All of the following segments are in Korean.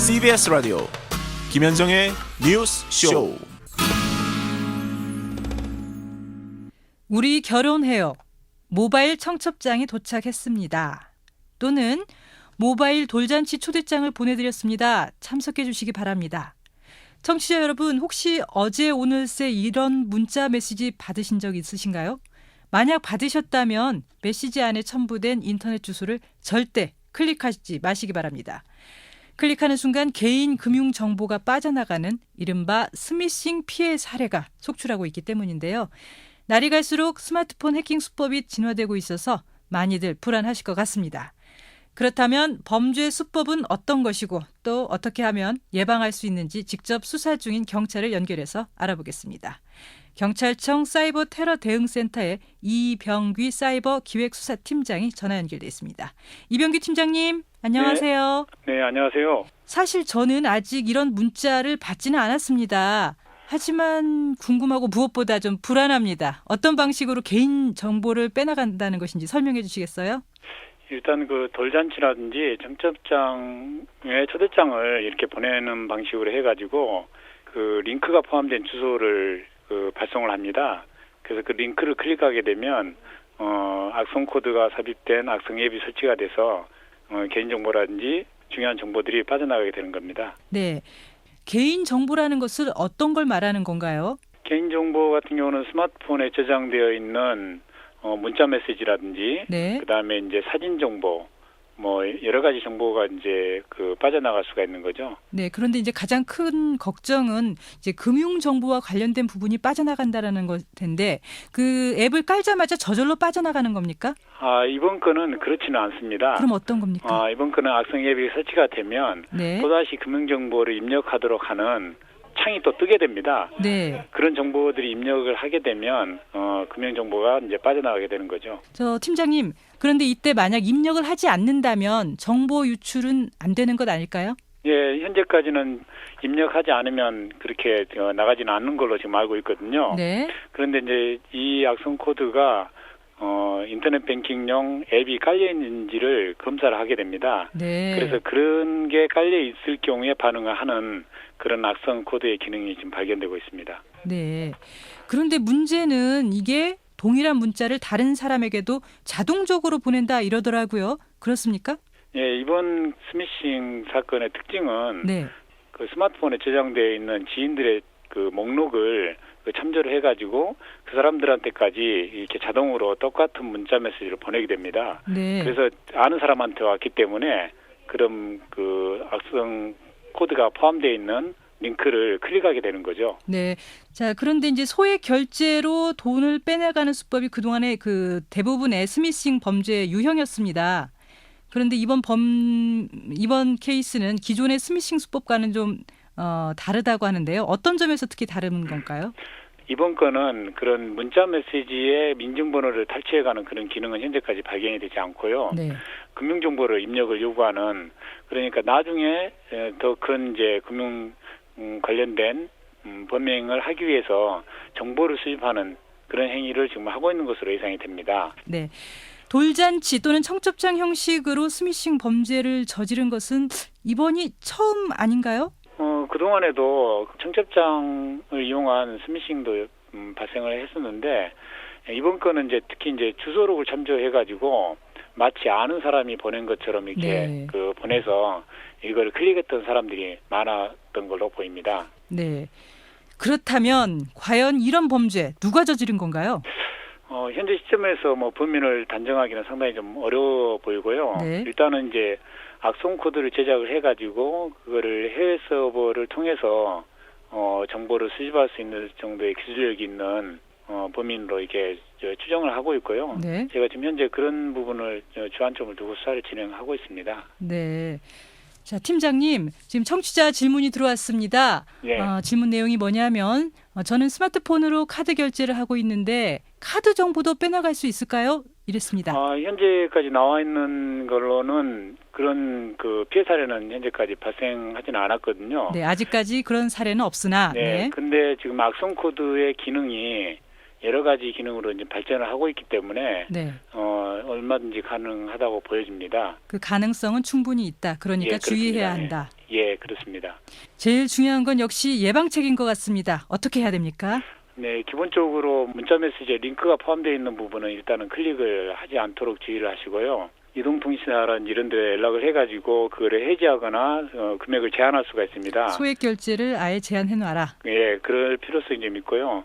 CBS 라디오 김현정의 뉴스 쇼. 우리 결혼해요. 모바일 청첩장이 도착했습니다. 또는 모바일 돌잔치 초대장을 보내드렸습니다. 참석해 주시기 바랍니다. 청취자 여러분, 혹시 어제 오늘새 이런 문자 메시지 받으신 적 있으신가요? 만약 받으셨다면 메시지 안에 첨부된 인터넷 주소를 절대 클릭하지 마시기 바랍니다. 클릭하는 순간 개인 금융 정보가 빠져나가는 이른바 스미싱 피해 사례가 속출하고 있기 때문인데요. 날이 갈수록 스마트폰 해킹 수법이 진화되고 있어서 많이들 불안하실 것 같습니다. 그렇다면 범죄 수법은 어떤 것이고 또 어떻게 하면 예방할 수 있는지 직접 수사 중인 경찰을 연결해서 알아보겠습니다. 경찰청 사이버 테러 대응센터의 이병귀 사이버 기획수사팀장이 전화 연결돼 있습니다. 이병귀 팀장님, 안녕하세요. 네, 안녕하세요. 사실 저는 아직 이런 문자를 받지는 않았습니다. 하지만 궁금하고 무엇보다 좀 불안합니다. 어떤 방식으로 개인 정보를 빼나간다는 것인지 설명해 주시겠어요? 일단 그 돌잔치라든지 청첩장에 초대장을 이렇게 보내는 방식으로 해가지고 그 링크가 포함된 주소를 발송을 합니다. 그래서 그 링크를 클릭하게 되면 악성 코드가 삽입된 악성 앱이 설치가 돼서 개인 정보라든지 중요한 정보들이 빠져나가게 되는 겁니다. 네. 개인 정보라는 것을 어떤 걸 말하는 건가요? 개인 정보 같은 경우는 스마트폰에 저장되어 있는 문자 메시지라든지, 네. 그다음에 이제 사진 정보, 뭐 여러 가지 정보가 이제 빠져나갈 수가 있는 거죠. 네. 그런데 이제 가장 큰 걱정은 이제 금융 정보와 관련된 부분이 빠져나간다라는 것 텐데 그 앱을 깔자마자 저절로 빠져나가는 겁니까? 이번 건은 그렇지는 않습니다. 그럼 어떤 겁니까? 이번 건은 악성 앱이 설치가 되면 네. 또다시 금융 정보를 입력하도록 하는 창이 또 뜨게 됩니다. 네. 그런 정보들이 입력을 하게 되면 금융 정보가 이제 빠져나가게 되는 거죠. 저 팀장님, 그런데 이때 만약 입력을 하지 않는다면 정보 유출은 안 되는 것 아닐까요? 예, 현재까지는 입력하지 않으면 그렇게 나가지는 않는 걸로 지금 알고 있거든요. 네. 그런데 이제 이 악성 코드가 인터넷 뱅킹용 앱이 깔려 있는지를 검사를 하게 됩니다. 네. 그래서 그런 게 깔려 있을 경우에 반응을 하는 그런 악성 코드의 기능이 지금 발견되고 있습니다. 네. 그런데 문제는 이게 동일한 문자를 다른 사람에게도 자동적으로 보낸다 이러더라고요. 그렇습니까? 예, 이번 스미싱 사건의 특징은 네. 그 스마트폰에 저장되어 있는 지인들의 그 목록을 참조를 해가지고 그 사람들한테까지 이렇게 자동으로 똑같은 문자 메시지를 보내게 됩니다. 네. 그래서 아는 사람한테 왔기 때문에 그런 그 악성 코드가 포함되어 있는 링크를 클릭하게 되는 거죠. 네. 자, 그런데 이제 소액 결제로 돈을 빼내가는 수법이 그동안의 그 대부분의 스미싱 범죄의 유형이었습니다. 그런데 이번 케이스는 기존의 스미싱 수법과는 좀 다르다고 하는데요. 어떤 점에서 특히 다른 건가요? 이번 건은 그런 문자 메시지의 민증번호를 탈취해가는 그런 기능은 현재까지 발견이 되지 않고요. 네. 금융정보를 입력을 요구하는, 그러니까 나중에 더 큰 이제 금융 관련된 범행을 하기 위해서 정보를 수집하는 그런 행위를 지금 하고 있는 것으로 예상이 됩니다. 네. 돌잔치 또는 청첩장 형식으로 스미싱 범죄를 저지른 것은 이번이 처음 아닌가요? 그동안에도 청첩장을 이용한 스미싱도 발생을 했었는데, 이번 건은 이제 특히 이제 주소록을 참조해가지고 마치 아는 사람이 보낸 것처럼 이렇게 네. 보내서 이걸 클릭했던 사람들이 많았던 걸로 보입니다. 네. 그렇다면 과연 이런 범죄 누가 저지른 건가요? 현재 시점에서 뭐 범인을 단정하기는 상당히 좀 어려워 보이고요. 네. 일단은 이제 악성 코드를 제작을 해가지고 그거를 해외 서버를 통해서 정보를 수집할 수 있는 정도의 기술력이 있는 범인으로 이렇게 추정을 하고 있고요. 네. 제가 지금 현재 그런 부분을 주안점을 두고 수사를 진행하고 있습니다. 네. 자, 팀장님, 지금 청취자 질문이 들어왔습니다. 예. 질문 내용이 뭐냐면 저는 스마트폰으로 카드 결제를 하고 있는데 카드 정보도 빼나갈 수 있을까요? 이랬습니다. 현재까지 나와 있는 걸로는 그런 그 피해 사례는 현재까지 발생하지는 않았거든요. 네, 아직까지 그런 사례는 없으나. 네. 근데 지금 악성 코드의 기능이 여러 가지 기능으로 이제 발전을 하고 있기 때문에 네. 얼마든지 가능하다고 보여집니다. 그 가능성은 충분히 있다. 그러니까 예, 주의해야 그렇습니다. 한다. 예, 그렇습니다. 제일 중요한 건 역시 예방책인 것 같습니다. 어떻게 해야 됩니까? 네, 기본적으로 문자 메시지에 링크가 포함되어 있는 부분은 일단은 클릭을 하지 않도록 주의를 하시고요. 이동통신사라는 이런 데 연락을 해가지고 그거를 해지하거나 금액을 제한할 수가 있습니다. 소액 결제를 아예 제한해놔라. 예, 그럴 필요성이 좀 있고요.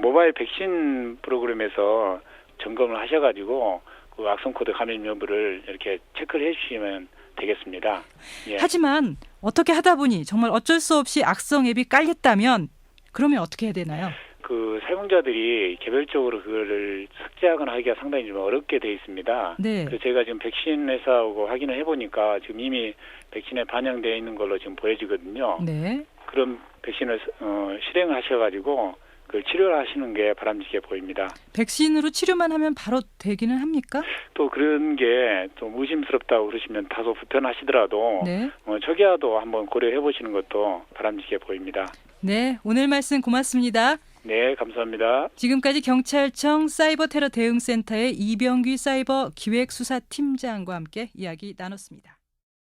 모바일 백신 프로그램에서 점검을 하셔가지고 그 악성 코드 감염 여부를 이렇게 체크를 해주시면 되겠습니다. 예. 하지만 어떻게 하다 보니 정말 어쩔 수 없이 악성 앱이 깔렸다면 그러면 어떻게 해야 되나요? 그 사용자들이 개별적으로 그거를 삭제하거나 하기가 상당히 좀 어렵게 돼 있습니다. 네. 그래서 제가 지금 백신 회사하고 확인을 해보니까 지금 이미 백신에 반영되어 있는 걸로 지금 보여지거든요. 네. 그럼 백신을 실행을 하셔가지고 그걸 치료를 하시는 게 바람직해 보입니다. 백신으로 치료만 하면 바로 되기는 합니까? 또 그런 게 좀 의심스럽다고 그러시면 다소 불편하시더라도 네. 초기화도 한번 고려해 보시는 것도 바람직해 보입니다. 네. 오늘 말씀 고맙습니다. 네, 감사합니다. 지금까지 경찰청 사이버 테러 대응센터의 이병규 사이버 기획수사팀장과 함께 이야기 나눴습니다.